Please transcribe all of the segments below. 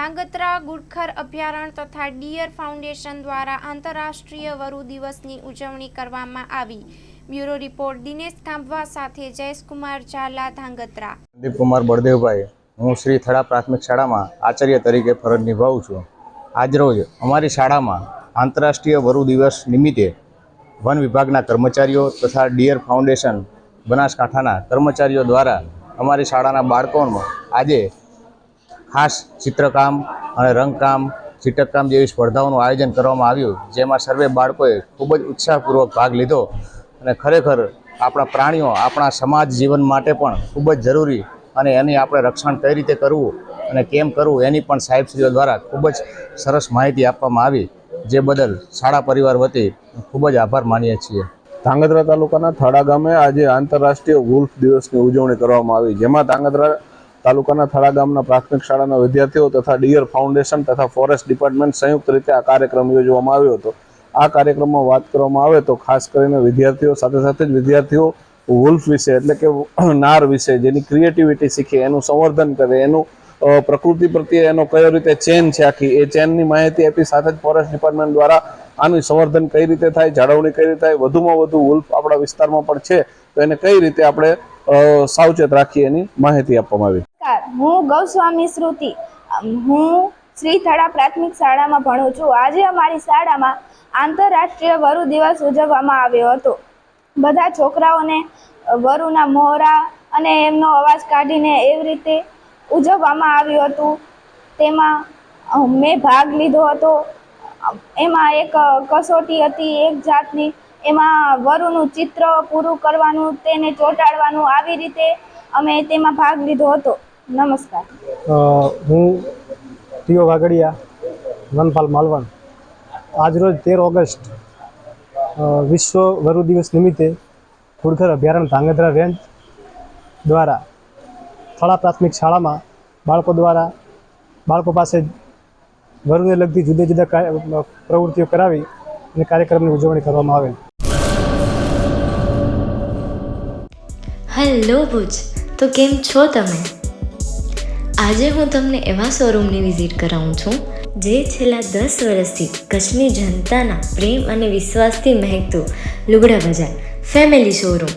ધાંગધ્રા ગુડખર અભયારણ્ય તથા dear foundation દ્વારા આંતરરાષ્ટ્રીય વરુ દિવસની ઉજવણી કરવામાં આવી. બ્યુરો રિપોર્ટ દિનેશ કાંબવા સાથે જયેશકુમાર ઝાલા, ધાંગધ્રા. દીપકુમાર બળદેવભાઈ, હું શ્રી થડા પ્રાથમિક શાળામાં આચાર્ય તરીકે ફરજ નિભાવું છું. આજરોજ અમારી શાળામાં આંતરરાષ્ટ્રીય વરુ દિવસ નિમિત્તે વન વિભાગના કર્મચારીઓ તથા ડિયર ફાઉન્ડેશન બનાસકાંઠાના કર્મચારીઓ દ્વારા અમારી શાળાના બાળકોમાં આજે ખાસ ચિત્રકામ અને રંગકામ, ચિત્રકામ જેવી સ્પર્ધાઓનું આયોજન કરવામાં આવ્યું, જેમાં સર્વે બાળકોએ ખૂબ જ ઉત્સાહપૂર્વક ભાગ લીધો. અને ખરેખર આપણા પ્રાણીઓ આપણા સમાજ જીવન માટે પણ ખૂબ જ જરૂરી અને એની આપણે રક્ષણ કઈ રીતે કરવું અને કેમ કરવું એની પણ સાહેબશ્રીઓ દ્વારા ખૂબ જ સરસ માહિતી આપવામાં આવી, જે બદલ શાળા પરિવાર વતી ખૂબ જ આભાર માનીએ છીએ. ધાંગધ્રા તાલુકાના થડા ગામે આજે આંતરરાષ્ટ્રીય વુલ્ફ દિવસની ઉજવણી કરવામાં આવી, જેમાં ધાંગધ્રા તાલુકાના થડા ગામના પ્રાથમિક શાળાના વિદ્યાર્થીઓ તથા ડિયર ફાઉન્ડેશન તથા ફોરેસ્ટ ડિપાર્ટમેન્ટ સંયુક્ત રીતે આ કાર્યક્રમ યોજવામાં આવ્યો હતો. આ કાર્યક્રમમાં વાત કરવામાં આવે તો ખાસ કરીને વિદ્યાર્થીઓ સાથે સાથે જ વિદ્યાર્થીઓ વુલ્ફ વિશે એટલે કે નાર વિશે જેની ક્રિએટિવિટી શીખે, એનું સંવર્ધન કરે, એનું પ્રકૃતિ પ્રત્યે એનો કયો રીતે ચેન છે આખી એ ચેનની માહિતી આપી, સાથે જ ફોરેસ્ટ ડિપાર્ટમેન્ટ દ્વારા આનું સંવર્ધન કઈ રીતે થાય, જાળવણી કઈ રીતે થાય, વધુમાં વધુ વુલ્ફ આપણા વિસ્તારમાં પણ છે તો એને કઈ રીતે આપણે સાવચેત રાખીએ એની માહિતી આપવામાં આવી. હું ગૌસ્વામી શ્રુતિ, હું શ્રી થડા પ્રાથમિક શાળામાં ભણું છું. આજે અમારી શાળામાં આંતરરાષ્ટ્રીય વરુ દિવસ ઉજવવામાં આવ્યો હતો. બધા છોકરાઓને વરુના મોહરા અને એમનો અવાજ કાઢીને એવી રીતે ઉજવવામાં આવ્યું હતું. તેમાં મેં ભાગ લીધો હતો. એમાં એક કસોટી હતી એક જાતની, એમાં વરુનું ચિત્ર પૂરું કરવાનું, તેને ચોંટાડવાનું, આવી રીતે અમે તેમાં ભાગ લીધો હતો. નમસ્કાર. હું ટીઓ વાગડિયા, વનપાલ માલવણ. આજરોજ 13 ઓગસ્ટ વિશ્વ વરુ દિવસ નિમિત્તે ગુડખર અભયારણ્ય ધાંગધ્રા રેન્જ દ્વારા થડા પ્રાથમિક શાળામાં બાળકો પાસે વરુને લગતી જુદા જુદા પ્રવૃત્તિઓ કરાવી અને કાર્યક્રમની ઉજવણી કરવામાં આવે. હેલો ભુજ, તો કેમ છો તમે? આજે હું તમને એવા શોરૂમની વિઝિટ કરાવું છું જે છેલ્લા 10 વર્ષથી કચ્છની જનતાના પ્રેમ અને વિશ્વાસથી મહેકતું લુગડા બજાર ફેમિલી શોરૂમ.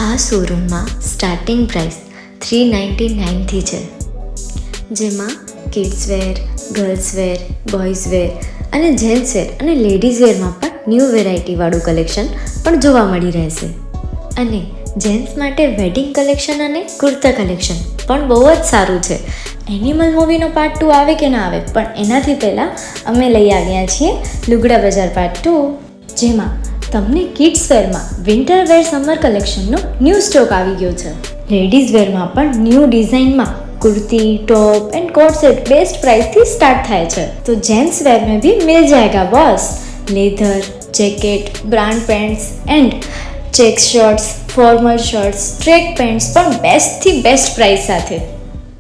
આ શોરૂમમાં સ્ટાર્ટિંગ પ્રાઇસ 399થી છે, જેમાં kids wear, girls wear, boys wear અને જેન્ટ્સ વેર અને લેડીઝ વેરમાં પણ ન્યૂ વેરાયટીવાળું કલેક્શન પણ જોવા મળી રહેશે. અને જેન્ટ્સ માટે વેડિંગ કલેક્શન અને કુર્તા કલેક્શન પણ બહુ જ સારું છે. એનિમલ મૂવીનો પાર્ટ 2 આવે કે ના આવે, પણ એનાથી પહેલાં અમે લઈ આવ્યા છીએ લુગડા બજાર પાર્ટ 2, જેમાં તમને કિડ્સ વેરમાં વિન્ટર વેર સમર કલેક્શનનો ન્યૂ સ્ટોક આવી ગયો છે. લેડીઝ વેરમાં પણ ન્યૂ ડિઝાઇનમાં kurti, top and coat set best price थी स्टार्ट थाय छे. तो जेंट्स वेर में भी मिल जाएगा boss. Leather, jacket, brand pants and check shirts, formal shirts, track pants पर बेस्ट थी बेस्ट प्राइस साथे.